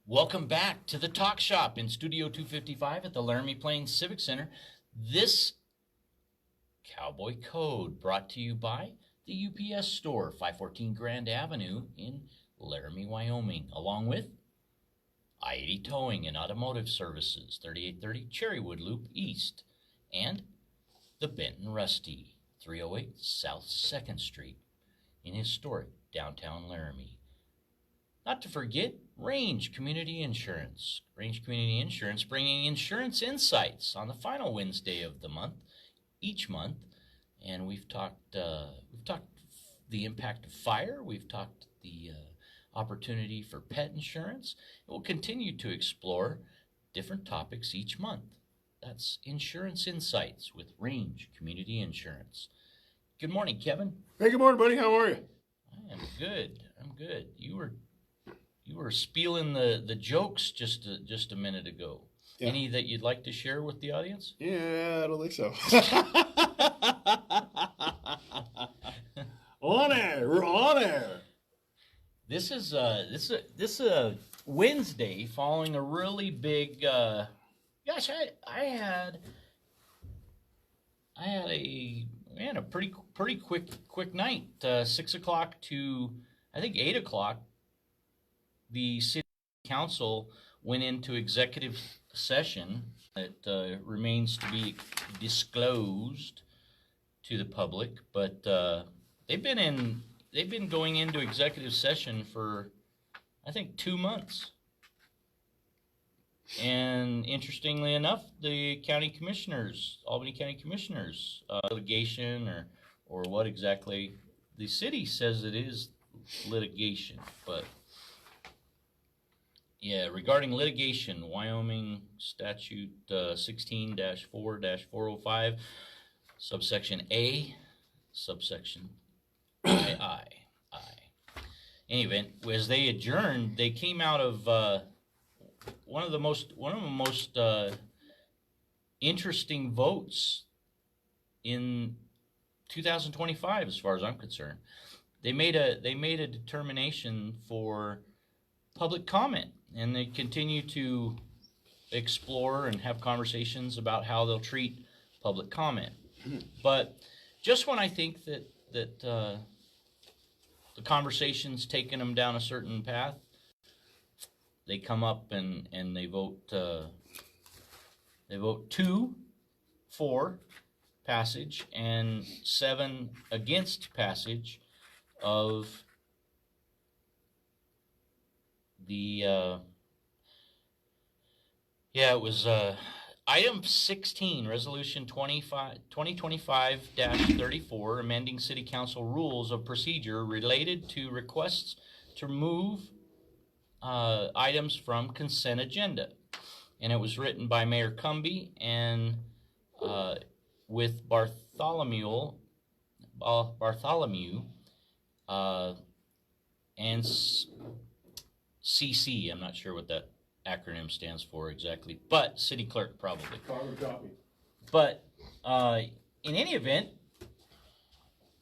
Welcome back to the Talk Shop in Studio 255 at the Laramie Plains Civic Center. This Cowboy Code brought to you by the UPS Store, 514 Grand Avenue in Laramie, Wyoming, along with I-80 Towing and Automotive Services, 3830 Cherrywood Loop East, and the Benton Rusty, 308 South 2nd Street in historic downtown Laramie. Not to forget Range Community Insurance. Range Community Insurance bringing insurance insights on the final Wednesday of the month, each month. And we've talked the impact of fire. We've talked the opportunity for pet insurance. We'll continue to explore different topics each month. That's Insurance Insights with Range Community Insurance. Good morning, Kevin. Hey, good morning, buddy. How are you? I am good. I'm good. You were spieling the jokes just a minute ago. Yeah. Any that you'd like to share with the audience? Yeah, I don't think so. On air. We're on air. This is a Wednesday following a really big. Gosh, I had a pretty quick night. 6 o'clock to I think 8 o'clock. The city council went into executive session that remains to be disclosed to the public, but they've been going into executive session for I think 2 months. And interestingly enough, the county commissioners, Albany County commissioners, litigation or what exactly, the city says it is litigation, but yeah, regarding litigation, Wyoming statute 16-4-405, subsection A, subsection I. In any event, as they adjourned, they came out of one of the most interesting votes in 2025, as far as I'm concerned. They made a determination for public comment, and they continue to explore and have conversations about how they'll treat public comment. But just when I think that the conversation's taken them down a certain path, they come up and they vote 2 for passage and 7 against passage of the it was item 16, resolution 2025-34, amending city council rules of procedure related to requests to remove items from consent agenda. And it was written by Mayor Cumby and with Bartholomew and CC. I'm not sure what that acronym stands for exactly, but city clerk probably. But in any event,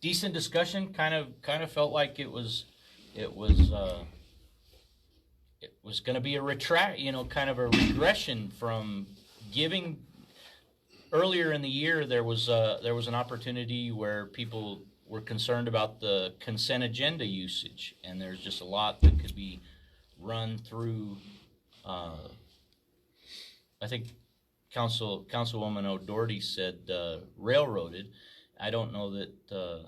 decent discussion. Kind of felt like it was going to be a kind of a regression from giving. Earlier in the year, there was an opportunity where people were concerned about the consent agenda usage, and there's just a lot that could be run through. I think Councilwoman O'Doherty said railroaded. I don't know that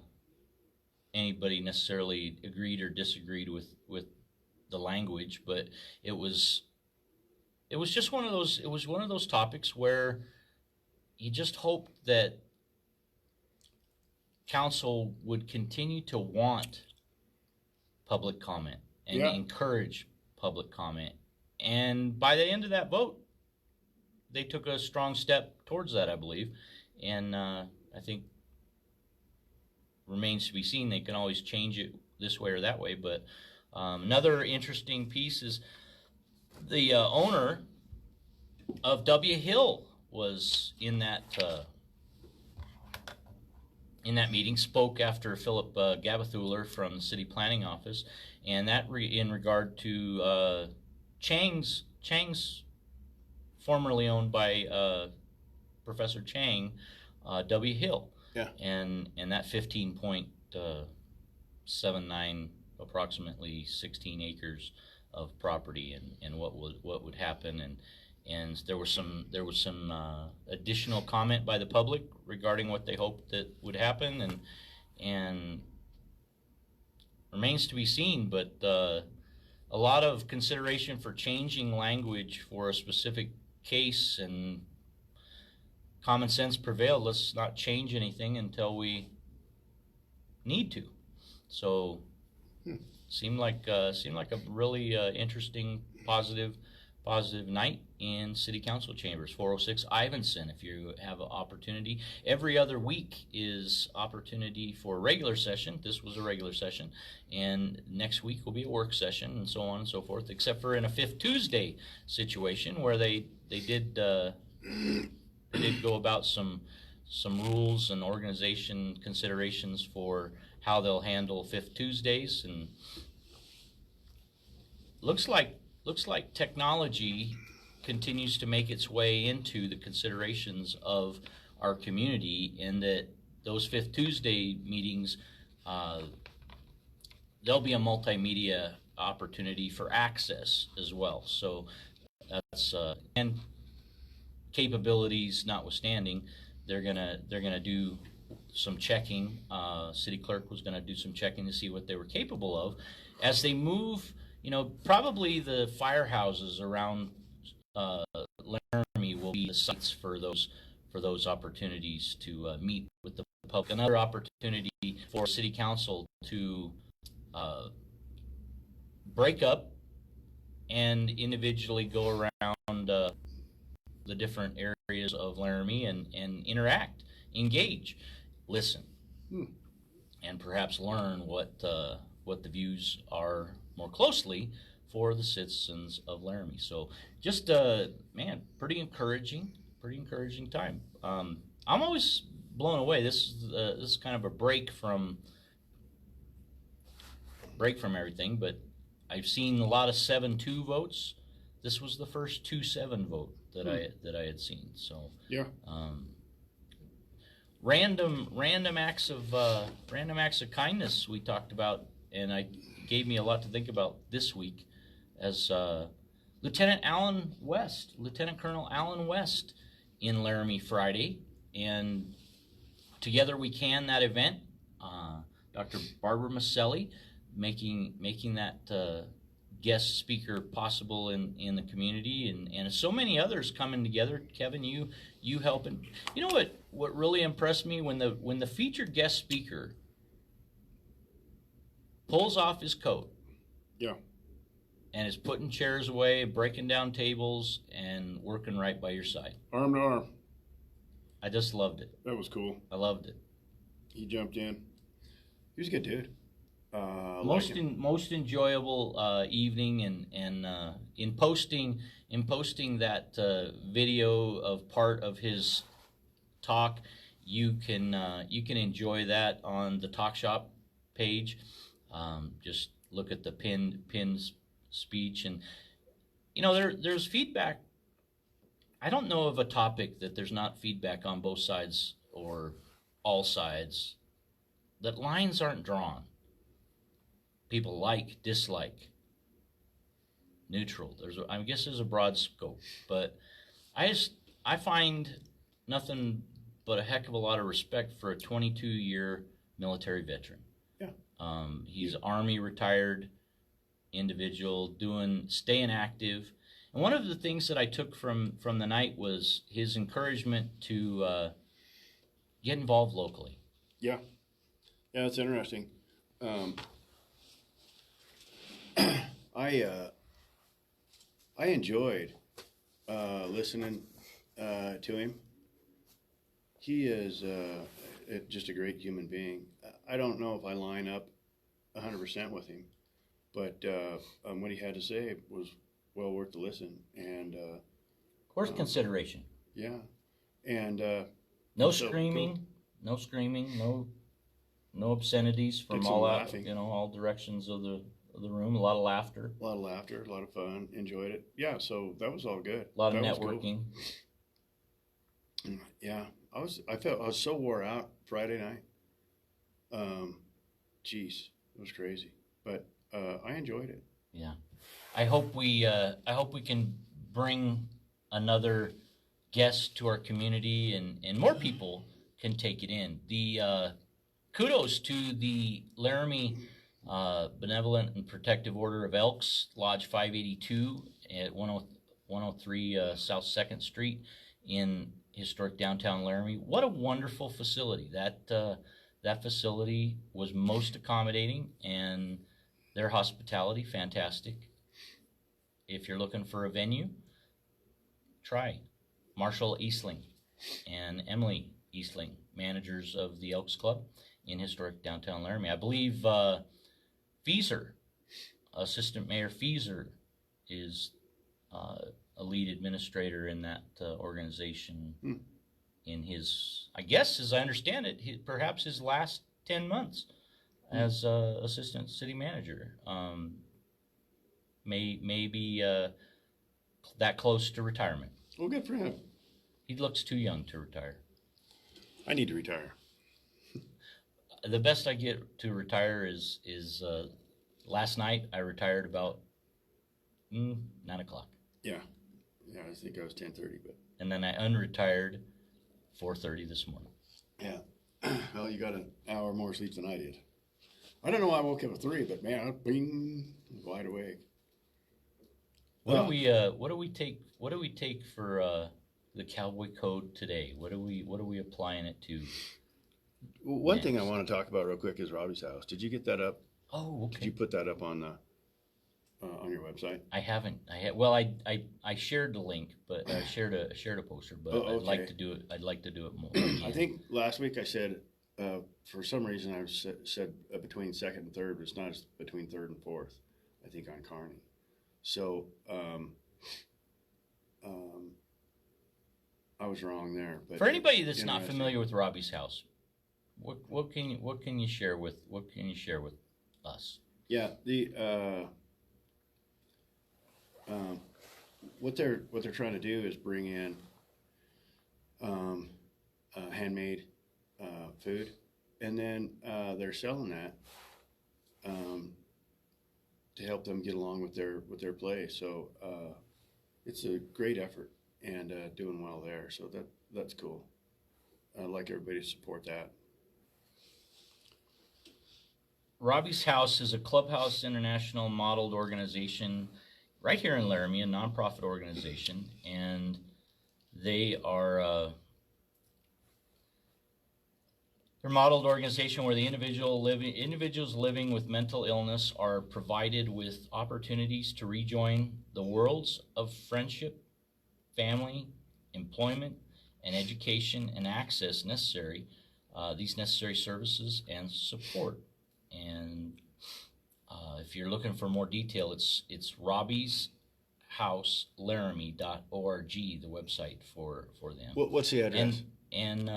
anybody necessarily agreed or disagreed with the language, but it was just one of those. It was one of those topics where you just hoped that council would continue to want public comment and encourage public comment. And by the end of that vote, they took a strong step towards that, I believe. And I think remains to be seen. They can always change it this way or that way. But another interesting piece is the owner of W Hill was in that meeting, spoke after Philip Gabathuler from the city planning office, and that in regard to Chang's formerly owned by Professor Chang, W. Hill. Yeah. And that 15.79, approximately 16 acres of property, and what would happen, and there was some additional comment by the public regarding what they hoped that would happen, and remains to be seen, but a lot of consideration for changing language for a specific case, and common sense prevailed. Let's not change anything until we need to. So seemed like a really interesting, positive night in City Council chambers. 406 Ivanson, if you have an opportunity. Every other week is opportunity for a regular session. This was a regular session, and next week will be a work session, and so on and so forth, except for in a Fifth Tuesday situation where they did go about some rules and organization considerations for how they'll handle Fifth Tuesdays, and looks like technology continues to make its way into the considerations of our community, and that those Fifth Tuesday meetings, there'll be a multimedia opportunity for access as well. So that's and capabilities notwithstanding, they're gonna do some checking. City clerk was gonna do some checking to see what they were capable of as they move. Probably the firehouses around Laramie will be the sites for those opportunities to meet with the public. Another opportunity for City Council to break up and individually go around the different areas of Laramie and interact, engage, listen, and perhaps learn what the views are more closely for the citizens of Laramie. So just pretty encouraging time. I'm always blown away. This is kind of a break from everything, but I've seen a lot of 7-2 votes. This was the first 2-7 vote that I had seen. So Yeah. Random acts of kindness we talked about, and I gave me a lot to think about this week, as Lieutenant Colonel Alan West in Laramie Friday, and Together We Can, that event. Dr. Barbara Maselli making that guest speaker possible in the community, and so many others coming together. Kevin, you helping. You know what really impressed me when the featured guest speaker pulls off his coat. Yeah. And is putting chairs away, breaking down tables, and working right by your side. Arm to arm. I just loved it. That was cool. I loved it. He jumped in. He was a good dude. Most enjoyable evening, and in posting that video of part of his talk, you can enjoy that on the Talk Shop page. Just look at the pinned speech, and there's feedback. I don't know of a topic that there's not feedback on both sides or all sides, that lines aren't drawn. People like, dislike, neutral. I guess there's a broad scope, but I find nothing but a heck of a lot of respect for a 22-year military veteran. Yeah. He's Army retired individual, staying active. And one of the things that I took from the night was his encouragement to get involved locally. Yeah. Yeah, that's interesting. I enjoyed listening to him. He is just a great human being. I don't know if I line up 100% with him, but what he had to say was well worth the listen. And worth consideration. Yeah, and no screaming, cool. No screaming, no obscenities from all out, all directions of the the room, a lot of laughter, A lot of laughter, a lot of fun. Enjoyed it. Yeah, so that was all good. a lot of That was cool. networking. Yeah, I felt I was so wore out Friday night. Geez, it was crazy, but I enjoyed it. Yeah, I hope we can bring another guest to our community, and more people can take it in. The kudos to the Laramie Benevolent and Protective Order of Elks, Lodge 582 at 103 South 2nd Street in historic downtown Laramie. What a wonderful facility. That facility was most accommodating, and their hospitality, fantastic. If you're looking for a venue, try Marshall Eastling and Emily Eastling, managers of the Elks Club in historic downtown Laramie. I believe Feeser, Assistant Mayor Feeser, is a lead administrator in that organization. In his, I guess, as I understand it, perhaps his last 10 months as assistant city manager. Maybe that close to retirement. Well, good for him. He looks too young to retire. I need to retire. The best I get to retire is last night I retired about 9 o'clock. Yeah, I think I was 10:30, but. And then I unretired 4:30 this morning. Yeah. Well, you got an hour more sleep than I did. I don't know why I woke up at 3, but man, bing, wide awake. What do we take for the Cowboy Code today? What are we applying it to? One thing I want to talk about real quick is Robbie's house. Did you get that up? Oh, okay. Did you put that up on your website? I haven't. I shared the link, but I shared a poster. But okay. I'd like to do it. I'd like to do it more. I think last week I said for some reason I said between 2nd and 3rd, but it's not, it's between 3rd and 4th. I think on Kearney. So I was wrong there. But for anybody that's not familiar with Robbie's house, what can you share with us? Yeah, what they're trying to do is bring in handmade food, and then they're selling that to help them get along with their play. So it's a great effort and doing well there. So that's cool. I'd like everybody to support that. Robbie's House is a Clubhouse International modeled organization right here in Laramie, a nonprofit organization, and they are they're a modeled organization where the individuals living with mental illness are provided with opportunities to rejoin the worlds of friendship, family, employment, and education, and access these necessary services and support. And if you're looking for more detail, it's robbieshouselaraمی.org, the website for them. What's the address? And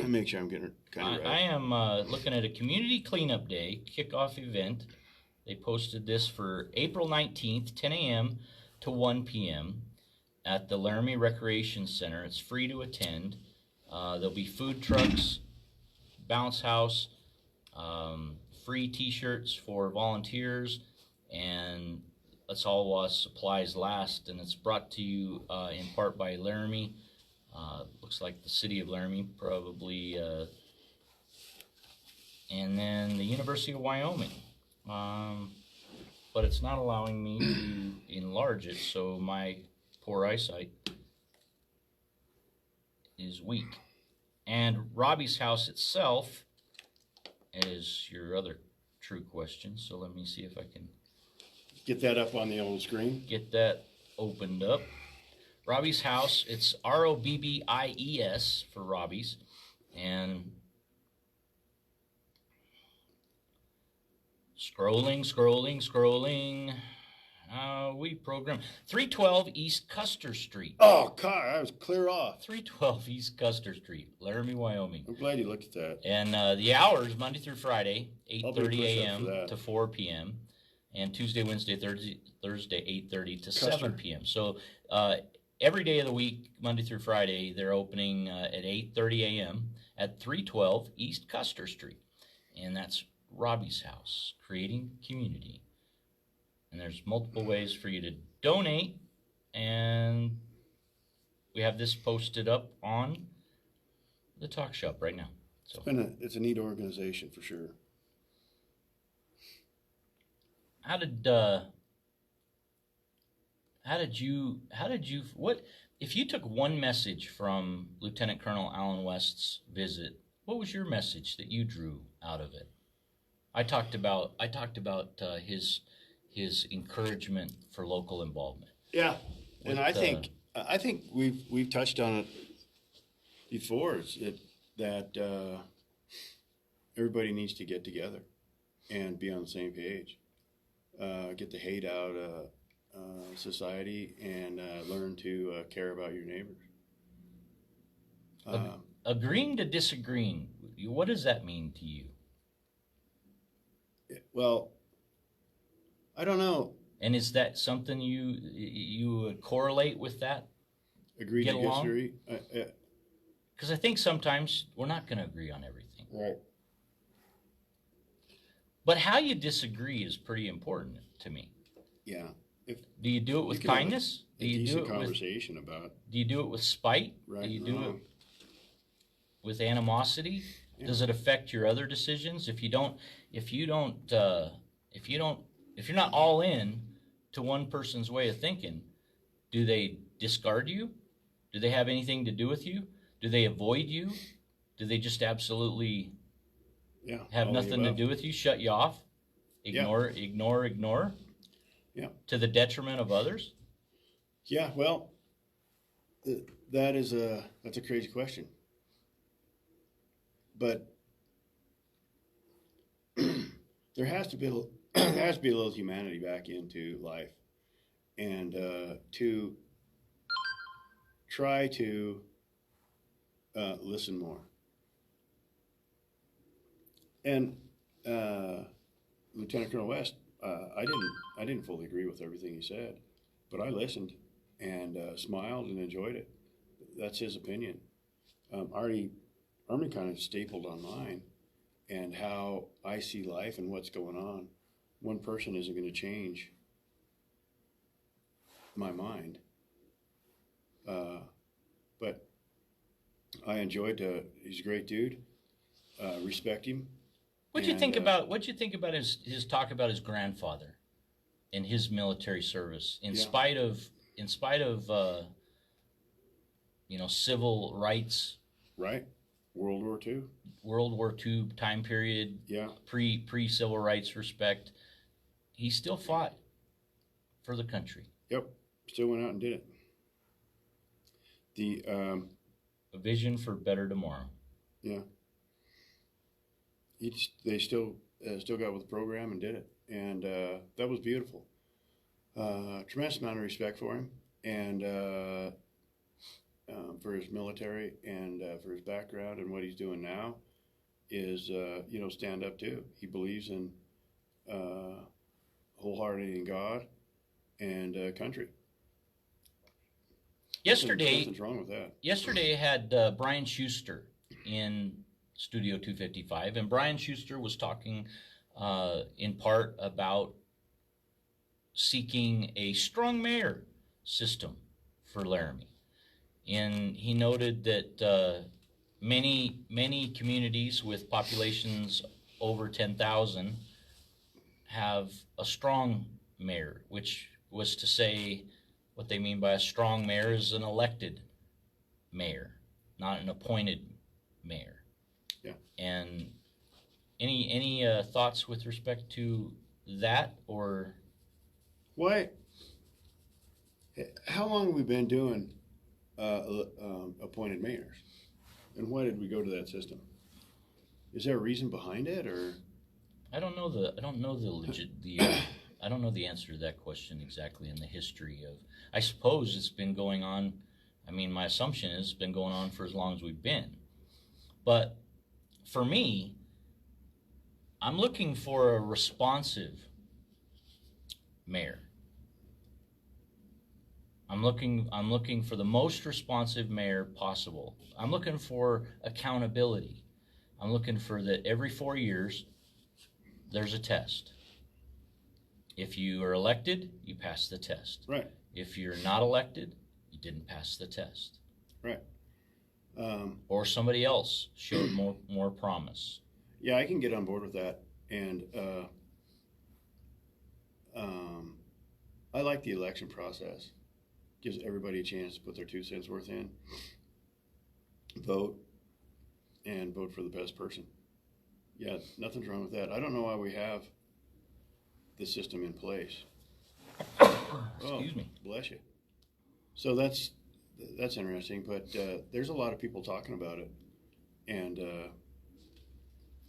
make sure I'm getting it kind of right. I am looking at a community cleanup day kickoff event. They posted this for April 19th, 10 a.m. to 1 p.m. at the Laramie Recreation Center. It's free to attend. There'll be food trucks, bounce house, free t-shirts for volunteers, and that's all while supplies last. And it's brought to you in part by Laramie. Looks like the city of Laramie probably, and then the University of Wyoming. But it's not allowing me to enlarge it, so my poor eyesight is weak. And Robbie's house itself is your other true question, so let me see if I can get that up on the old screen. Get that opened up. Robbie's house, it's ROBBIES for Robbie's, and scrolling. We program 312 East Custer Street. Oh, God, I was clear off. 312 East Custer Street, Laramie, Wyoming. I'm glad you looked at that. And the hours, Monday through Friday, I'll be 8:30 pushed up a.m. for that. to 4 p.m. And Tuesday, Wednesday, Thursday 8:30 to Custer. 7 p.m. So every day of the week, Monday through Friday, they're opening at 8:30 a.m. at 312 East Custer Street. And that's Robbie's house, creating community. And there's multiple ways for you to donate. And we have this posted up on the Talk Shop right now. So It's a neat organization for sure. how did you what if you took one message from Lieutenant Colonel Allen West's visit, what was your message that you drew out of it? I talked about his encouragement for local involvement. Yeah, and With, I think we've touched on it before. That everybody needs to get together and be on the same page. Get the hate out of society and learn to care about your neighbors. Agreeing to disagreeing, what does that mean to you? Well, I don't know. And is that something you would correlate with that? Agree Get to along? disagree. Because I think sometimes we're not going to agree on everything. Right. But how you disagree is pretty important to me. Yeah. Do you do it with kindness? Do you do it conversation about? Do you do it with spite? Right. Do you do it with animosity? Yeah. Does it affect your other decisions? If you're not all in to one person's way of thinking, do they discard you? Do they have anything to do with you? Do they avoid you? Do they just absolutely have nothing to do with you, shut you off, ignore? Yeah. To the detriment of others? Yeah, well, that's a crazy question. But there has to be a little humanity back into life, and to try to listen more. And Lieutenant Colonel West, I didn't fully agree with everything he said, but I listened and smiled and enjoyed it. That's his opinion. Army kind of stapled on mine and how I see life and what's going on. One person isn't going to change my mind, but I enjoyed. He's a great dude. Respect him. What'd you think about his talk about his grandfather and his military service in spite of civil rights? Right. World War II time period. Yeah. Pre civil rights respect. He still fought for the country. Yep. Still went out and did it. A vision for better tomorrow. Yeah. They still got with the program and did it, and that was beautiful. Tremendous amount of respect for him and for his military and for his background, and what he's doing now is stand up to. He believes in wholeheartedly in God and country. Nothing's wrong with that. Yesterday I had Brian Schuster in Studio 255, and Brian Schuster was talking in part about seeking a strong mayor system for Laramie. And he noted that many communities with populations over 10,000 have a strong mayor, which was to say what they mean by a strong mayor is an elected mayor, not an appointed mayor. Yeah. And any thoughts with respect to that, or why? How long have we been doing appointed mayors, and why did we go to that system? Is there a reason behind it, or? I don't know the I don't know the answer to that question exactly in the history of. I suppose it's been going on. I mean, my assumption is it's been going on for as long as we've been. But for me, I'm looking for a responsive mayor. I'm looking for the most responsive mayor possible. I'm looking for accountability. I'm looking for that every 4 years there's a test. If you are elected, you pass the test. Right. If you're not elected, you didn't pass the test. Right. Or somebody else showed more promise. Yeah, I can get on board with that. And I like the election process. Gives everybody a chance to put their 2 cents worth in, vote, and vote for the best person. Yeah, nothing's wrong with that. I don't know why we have the system in place. Excuse me. Bless you. So that's interesting, but there's a lot of people talking about it, and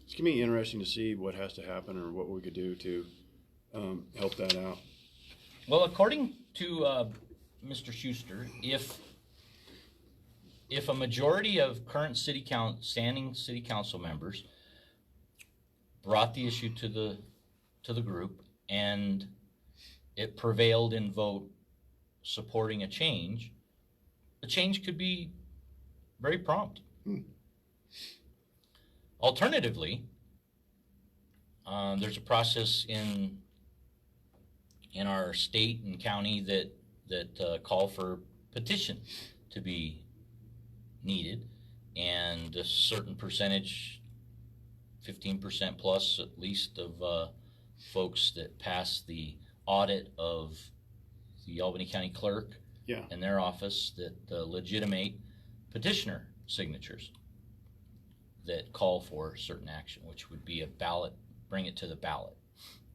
it's gonna be interesting to see what has to happen or what we could do to help that out. Well, according to Mr. Schuster, if a majority of current standing city council members brought the issue to the group and it prevailed in vote supporting a change, the change could be very prompt. Alternatively, there's a process in our state and county that call for petition to be needed, and a certain percentage, 15% plus at least, of folks that pass the audit of the Albany County Clerk and their office that legitimate petitioner signatures that call for certain action, which would be a ballot, bring it to the ballot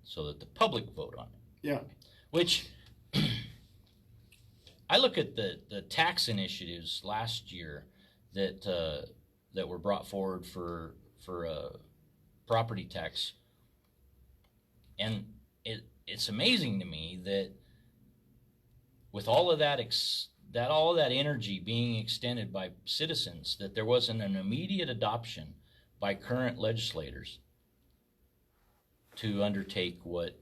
so that the public vote on it. Yeah. Which I look at the tax initiatives last year that were brought forward for property tax, and it's amazing to me that with all of that energy being extended by citizens, that there wasn't an immediate adoption by current legislators to undertake what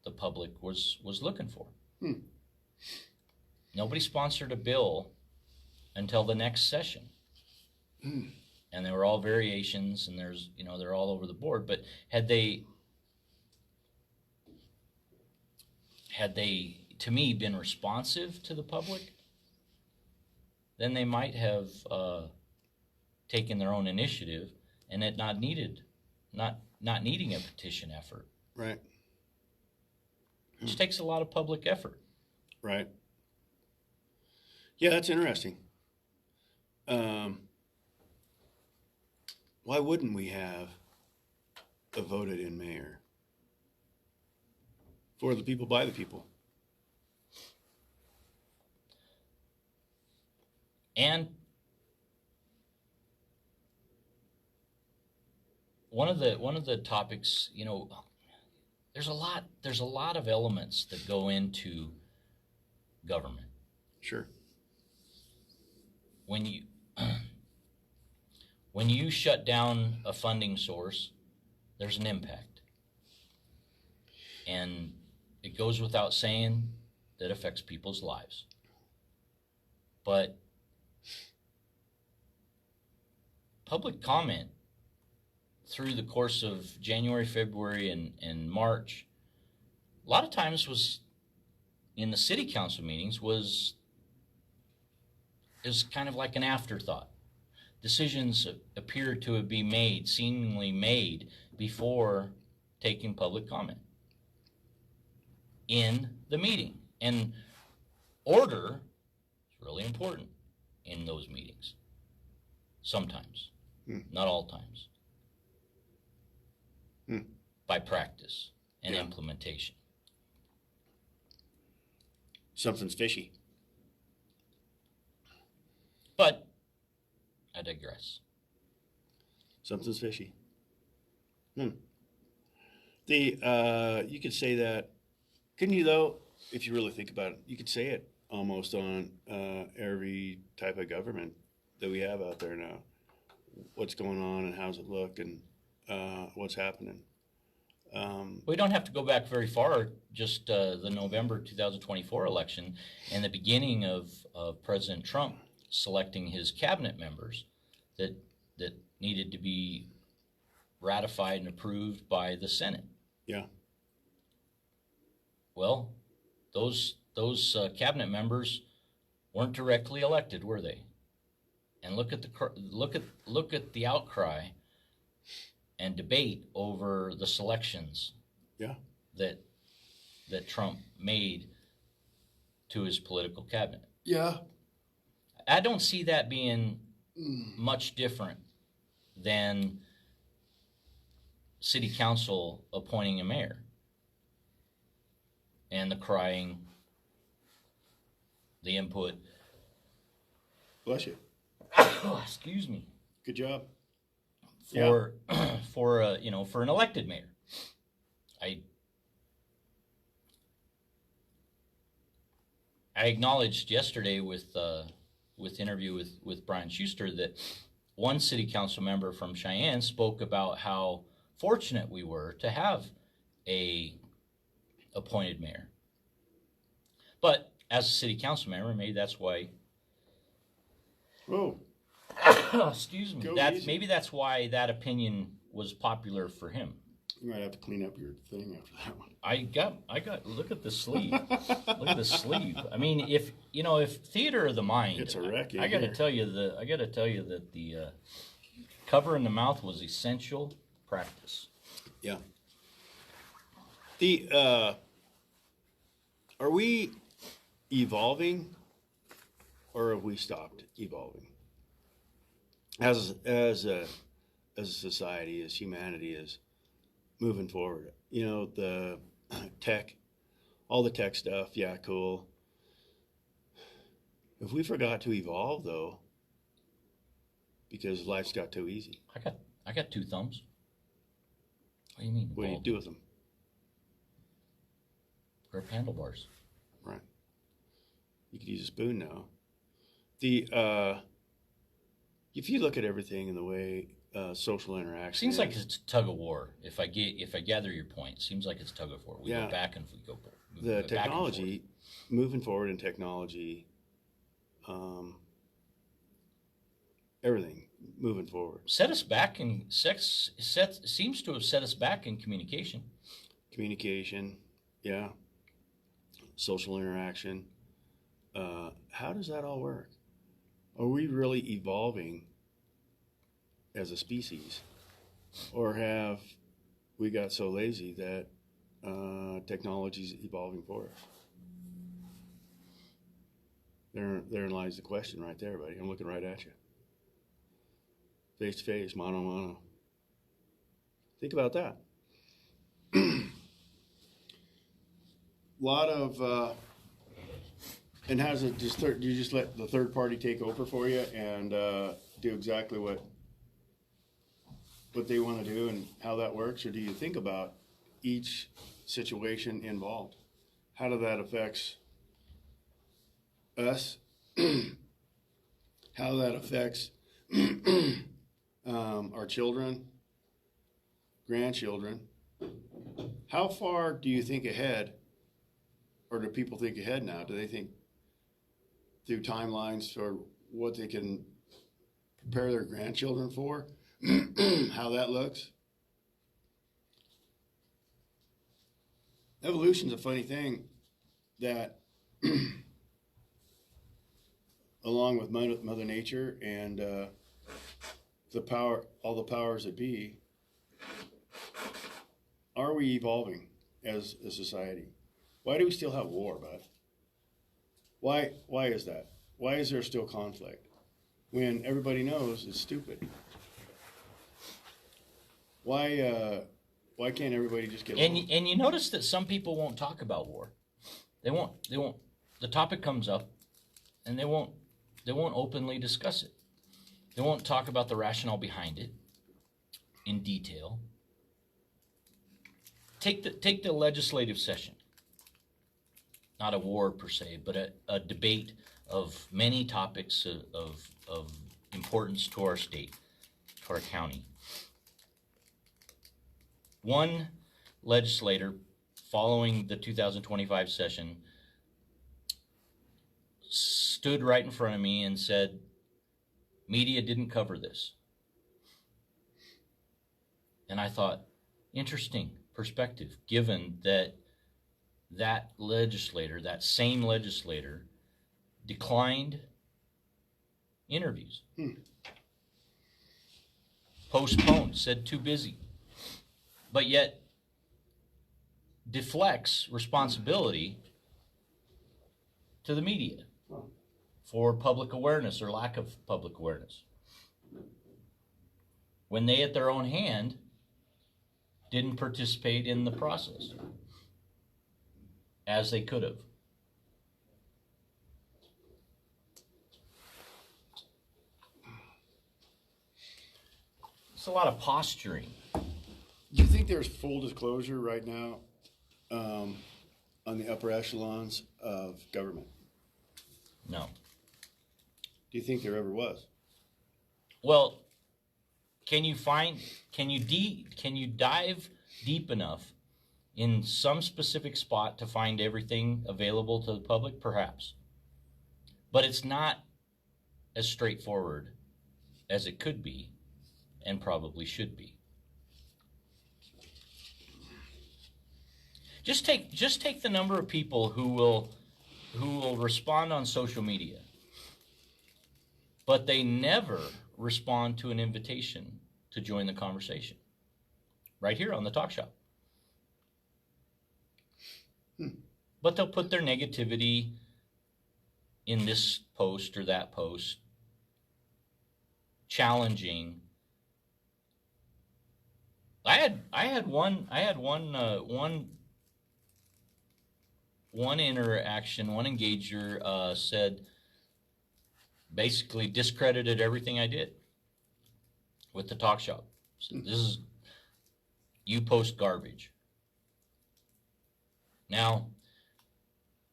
the public was looking for. Nobody sponsored a bill until the next session. And they were all variations, and they're all over the board. But had they, to me, been responsive to the public, then they might have taken their own initiative, and it not needing a petition effort. Right. Which takes a lot of public effort. Right. Yeah, that's interesting. Why wouldn't we have a voted-in mayor? For the people, by the people. And one of the topics, there's a lot of elements that go into government. Sure. When you shut down a funding source, there's an impact. And it goes without saying that affects people's lives. But public comment through the course of January, February, and March, a lot of times was in the city council meetings is kind of like an afterthought. Decisions appeared to be seemingly made before taking public comment in the meeting. And order is really important in those meetings. Sometimes, not all times. By practice and implementation. Something's fishy. But I digress. Something's fishy. You could say that Couldn't you though, if you really think about it, you could say it almost on every type of government that we have out there now. What's going on and how's it look and what's happening. We don't have to go back very far, just the November 2024 election and the beginning of President Trump selecting his cabinet members that needed to be ratified and approved by the Senate. Yeah. Well, those cabinet members weren't directly elected, were they? And look at the outcry and debate over the selections Yeah. that Trump made to his political cabinet. Yeah. I don't see that being much different than city council appointing a mayor and the crying, the input. Bless you. Oh, excuse me. Good job. For for an elected mayor. I acknowledged yesterday with interview with Brian Schuster that one city council member from Cheyenne spoke about how fortunate we were to have a appointed mayor. But as a city council member, maybe that's why. Whoa. Excuse me. Go That's easy. maybe that's why that opinion was popular for him. You might have to clean up your thing after that one. I got. Look at the sleeve. Look at the sleeve. I mean, if theater of the mind, It's a wreck in I got to here. tell you that the cover in the mouth was essential practice. Yeah. The are we evolving, or have we stopped evolving? As a society, as humanity is moving forward, the tech, all the tech stuff, yeah, cool. If we forgot to evolve, though, because life's got too easy, I got two thumbs. What do you mean? what do you do with them? Grip handlebars. Right. You could use a spoon now. If you look at everything in the way social interaction Seems like it's tug of war. If I gather your point, seems like it's tug of war. We Yeah. go back and we go. the back technology, moving forward in technology, everything moving forward. Set us back in seems to have set us back in communication. Communication, yeah. Social interaction. How does that all work? Are we really evolving as a species? Or have we got so lazy that technology's evolving for us? Therein lies the question right there, buddy. I'm looking right at you. Face to face, mano a mano. Think about that. Lot of, and how's it just, do you just let the third party take over for you and do exactly what they want to do and how that works? Or do you think about each situation involved? How that affects us? How that affects our children, grandchildren? How far do you think ahead, or do people think ahead now? Do they think through timelines for what they can prepare their grandchildren for? How that looks? Evolution's a funny thing that along with Mother Nature and all the powers that be, are we evolving as a society? Why do we still have war, bud? Why is that? Why is there still conflict when everybody knows it's stupid? Why can't everybody just get along? And you notice that some people won't talk about war. They won't. The topic comes up, and they won't openly discuss it. They won't talk about the rationale behind it in detail. Take the legislative session. not a war per se, but a debate of many topics of importance to our state, to our county. One legislator, following the 2025 session, stood right in front of me and said, media didn't cover this. And I thought, interesting perspective, given that that same legislator, declined interviews. Postponed, said too busy. But yet deflects responsibility to the media for public awareness or lack of public awareness, when they at their own hand didn't participate in the process as they could have. It's a lot of posturing. Do you think there's full disclosure right now on the upper echelons of government? No. Do you think there ever was? Well, can you dive deep enough in some specific spot to find everything available to the public? Perhaps. But it's not as straightforward as it could be and probably should be. Just take the number of people who will respond on social media, but they never respond to an invitation to join the conversation. Right here on the Talk Shop. But they'll put their negativity in this post or that post, challenging. I had one interaction, one engager said, basically discredited everything I did with the Talk Shop. So this is, you post garbage. Now,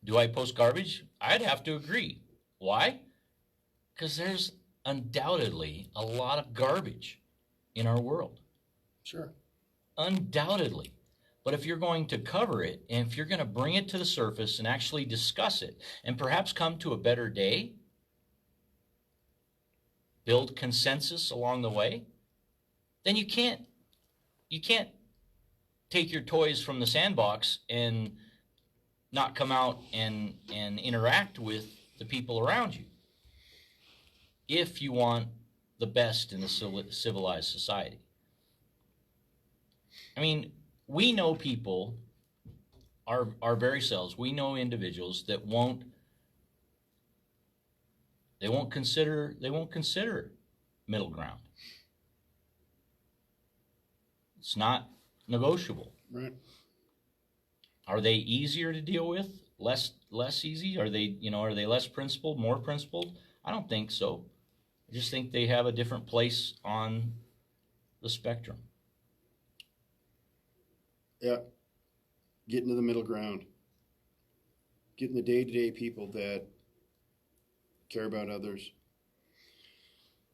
do I post garbage? I'd have to agree. Why? Because there's undoubtedly a lot of garbage in our world. Sure. Undoubtedly. But if you're going to cover it, and if you're going to bring it to the surface and actually discuss it, and perhaps come to a better day, build consensus along the way, then you can't take your toys from the sandbox and not come out and interact with the people around you if you want the best in a civilized society. I mean, we know people, our very selves, we know individuals that won't consider middle ground. It's not negotiable. Right. Are they easier to deal with? Less easy? Are they less principled, more principled? I don't think so. I just think they have a different place on the spectrum. Yeah. Getting to the middle ground. Getting the day-to-day people that care about others.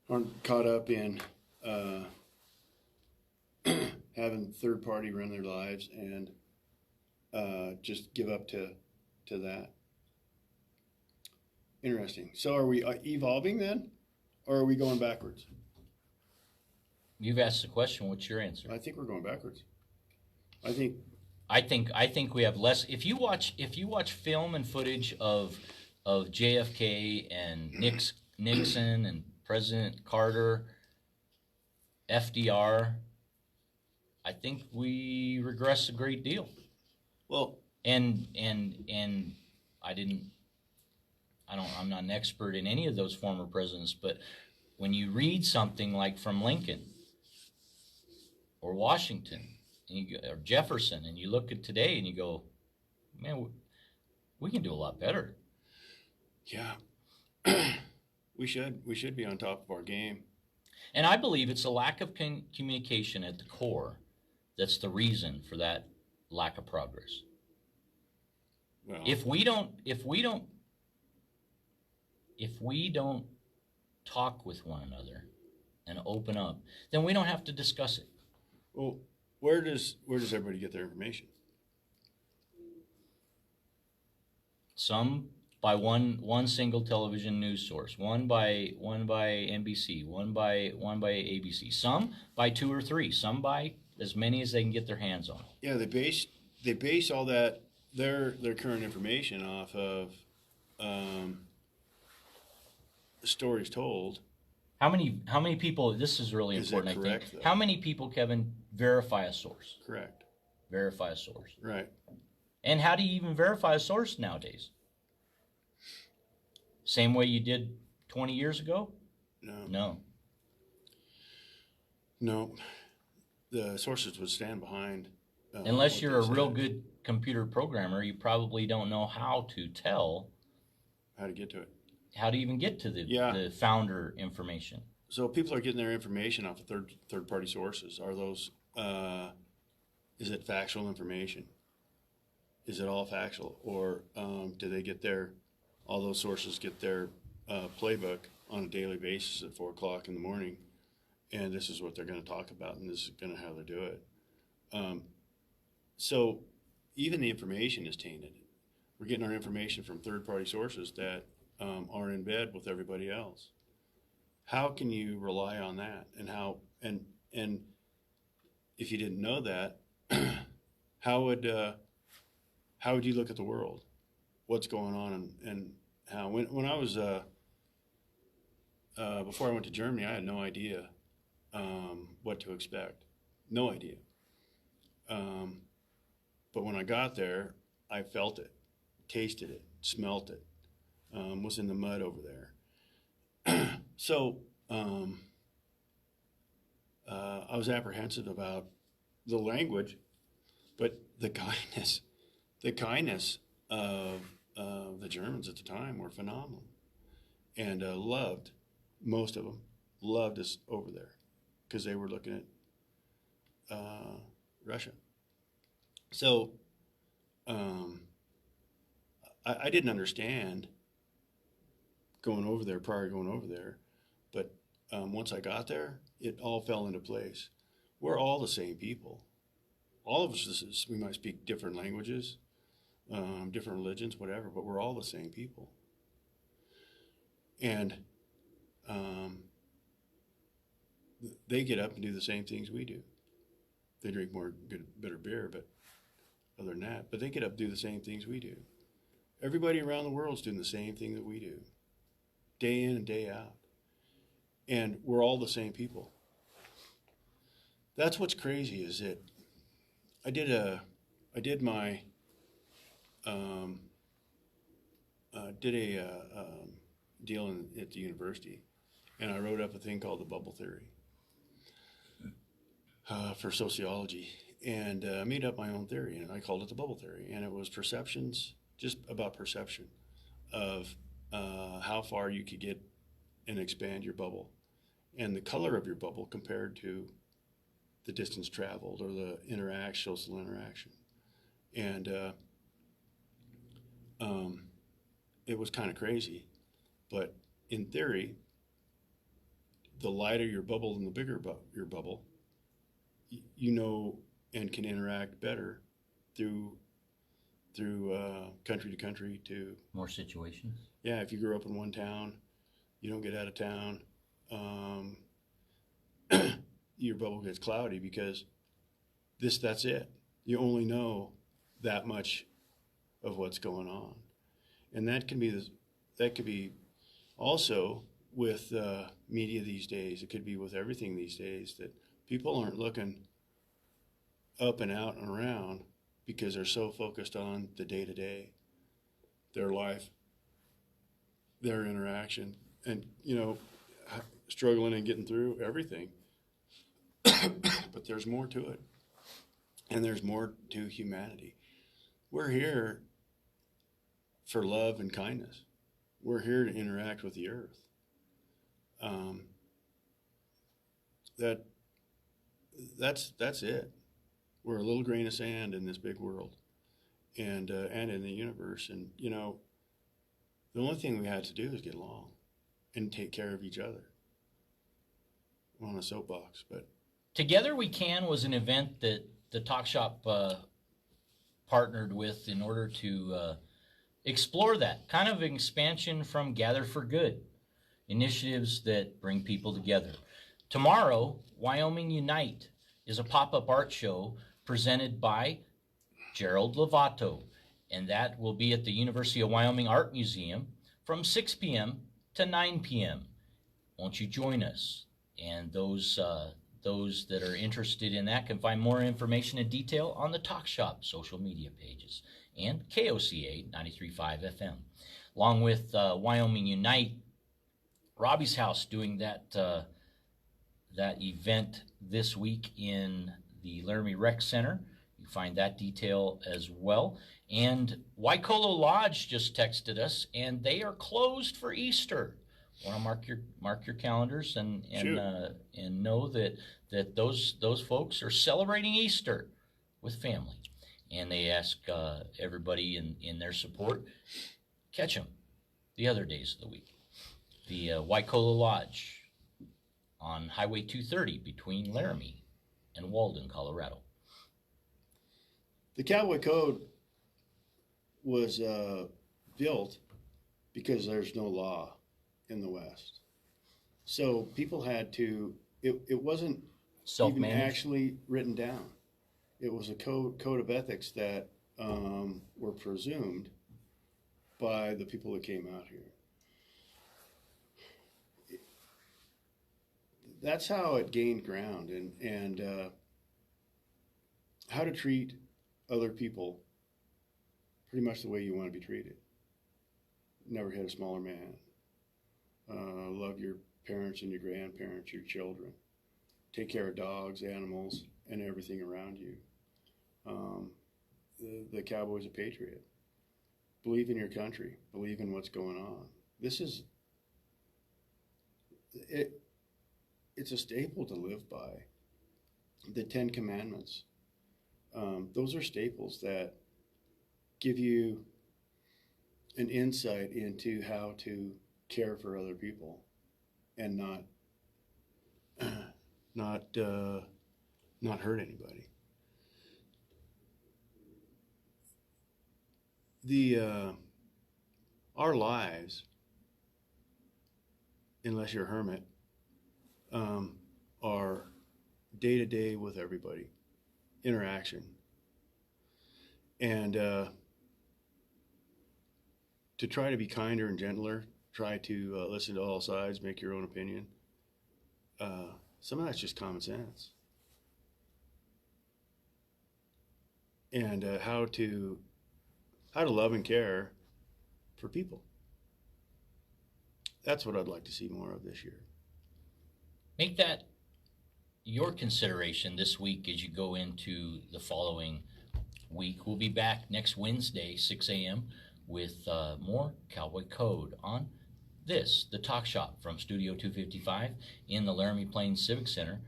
Aren't caught up in having third party run their lives and just give up to that. Interesting. So are we evolving then, or are we going backwards? You've asked the question. What's your answer? I think we're going backwards. I think we have less. If you watch film and footage of JFK and Nixon and President Carter, FDR, I think we regress a great deal. Well, and I'm not an expert in any of those former presidents, but when you read something like from Lincoln or Washington or Jefferson, and you look at today and you go, man, we can do a lot better. Yeah. We should be on top of our game. And I believe it's a lack of communication at the core that's the reason for that lack of progress. Well, If we don't talk with one another and open up, then we don't have to discuss it. well, where does everybody get their information? Some by one single television news source, one by NBC, one by ABC. Some by two or three. Some by as many as they can get their hands on. Yeah, they base all that their current information off of stories told. How many people? This is really Is that important. correct, I think. though? How many people, Kevin, verify a source? Correct. Verify a source. Right. And how do you even verify a source nowadays? Same way you did 20 years ago? No. The sources would stand behind. Unless what you're a they real said. good computer programmer, you probably don't know how to tell How to get to it. how to even get to the founder information. So people are getting their information off of third party sources. Are those? Is it factual information? Is it all factual, or do they get all those sources get their playbook on a daily basis at 4:00 in the morning, and this is what they're going to talk about, and this is going to how they do it. So even the information is tainted. We're getting our information from third party sources that are in bed with everybody else. How can you rely on that? And if you didn't know that, how would you look at the world? What's going on and how? When I was before I went to Germany, I had no idea what to expect. No idea. But when I got there, I felt it, tasted it, smelt it. Was in the mud over there. So I was apprehensive about the language, but the kindness of the Germans at the time were phenomenal, and most of them loved us over there because they were looking at Russia. So I didn't understand prior to going over there, but once I got there, it all fell into place. We're all the same people. All of us, we might speak different languages, different religions, whatever, but we're all the same people. And they get up and do the same things we do. They drink better beer, but other than that, but they get up and do the same things we do. Everybody around the world's doing the same thing that we do, day in and day out. And we're all the same people. That's what's crazy is that I did my deal at the university, and I wrote up a thing called the bubble theory for sociology, and I made up my own theory, and I called it the bubble theory, and it was perceptions, just about perception of how far you could get and expand your bubble, and the color of your bubble compared to the distance traveled or the social interaction. And it was kind of crazy, but in theory, the lighter your bubble and the bigger your bubble, you know, and can interact better through country to country to more situations. Yeah, if you grew up in one town, you don't get out of town. Your bubble gets cloudy because that's it. You only know that much of what's going on, and that could be also with media these days. It could be with everything these days that people aren't looking up and out and around because they're so focused on the day-to-day, their life, their interaction, and struggling and getting through everything. But there's more to it, and there's more to humanity. We're here for love and kindness. We're here to interact with the earth. That's it. We're a little grain of sand in this big world, and in the universe. And the only thing we had to do is get along and take care of each other. I'm on a soapbox, but Together We Can was an event that the Talk Shop partnered with in order to explore that kind of expansion from Gather for Good, initiatives that bring people together. Tomorrow, Wyoming Unite is a pop-up art show presented by Gerald Lavato, and that will be at the University of Wyoming Art Museum from 6 p.m. to 9 p.m. Won't you join us? And those that are interested in that can find more information and detail on the Talk Shop social media pages and KOCA 93.5 FM. Along with Wyoming Unite, Robbie's House doing that event this week in the Laramie Rec Center. You find that detail as well. And Waikolo Lodge just texted us, and they are closed for Easter. Want to mark your calendars and know that those folks are celebrating Easter with family, and they ask everybody in their support, catch them the other days of the week. The Waikolo Lodge on Highway 230 between Laramie and Walden, Colorado. The Cowboy Code was built because there's no law in the West. So people had to, it wasn't even actually written down. It was a code of ethics that were presumed by the people that came out here. That's how it gained ground, and how to treat other people pretty much the way you want to be treated. Never hit a smaller man. Love your parents and your grandparents, your children. Take care of dogs, animals, and everything around you. The cowboy's a patriot. Believe in your country. Believe in what's going on. This is it. It's a staple to live by. The 10 Commandments. Those are staples that give you an insight into how to care for other people and not hurt anybody. Our lives, unless you're a hermit, are day to day with everybody, interaction, and to try to be kinder and gentler, try to listen to all sides, make your own opinion. Some of that's just common sense. And how to love and care for people. That's what I'd like to see more of this year. Make that your consideration this week as you go into the following week. We'll be back next Wednesday, 6 a.m. with more Cowboy Code on this, the Talk Shop from Studio 255 in the Laramie Plains Civic Center.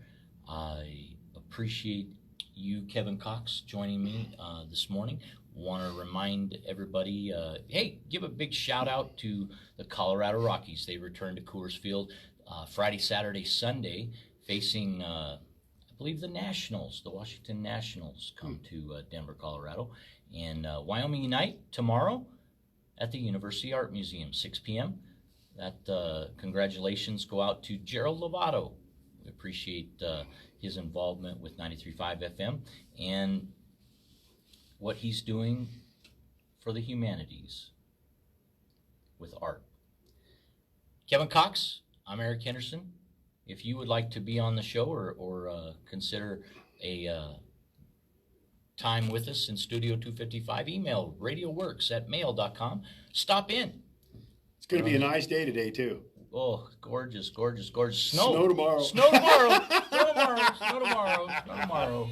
I appreciate you, Kevin Cox, joining me this morning. Want to remind everybody, hey, give a big shout out to the Colorado Rockies. They returned to Coors Field Friday, Saturday, Sunday, facing, I believe, the Nationals. The Washington Nationals come to Denver, Colorado. And Wyoming Unite tomorrow at the University Art Museum, 6 p.m. That congratulations go out to Gerald Lavato. We appreciate his involvement with 93.5 FM and what he's doing for the humanities with art. Kevin Cox, I'm Eric Henderson. If you would like to be on the show or consider a time with us in Studio 255, email radioworks@mail.com. Stop in. It's going to be a nice day today, too. Oh, gorgeous, gorgeous, gorgeous. Snow. Snow tomorrow. Snow tomorrow. Snow tomorrow. Snow tomorrow. Snow tomorrow.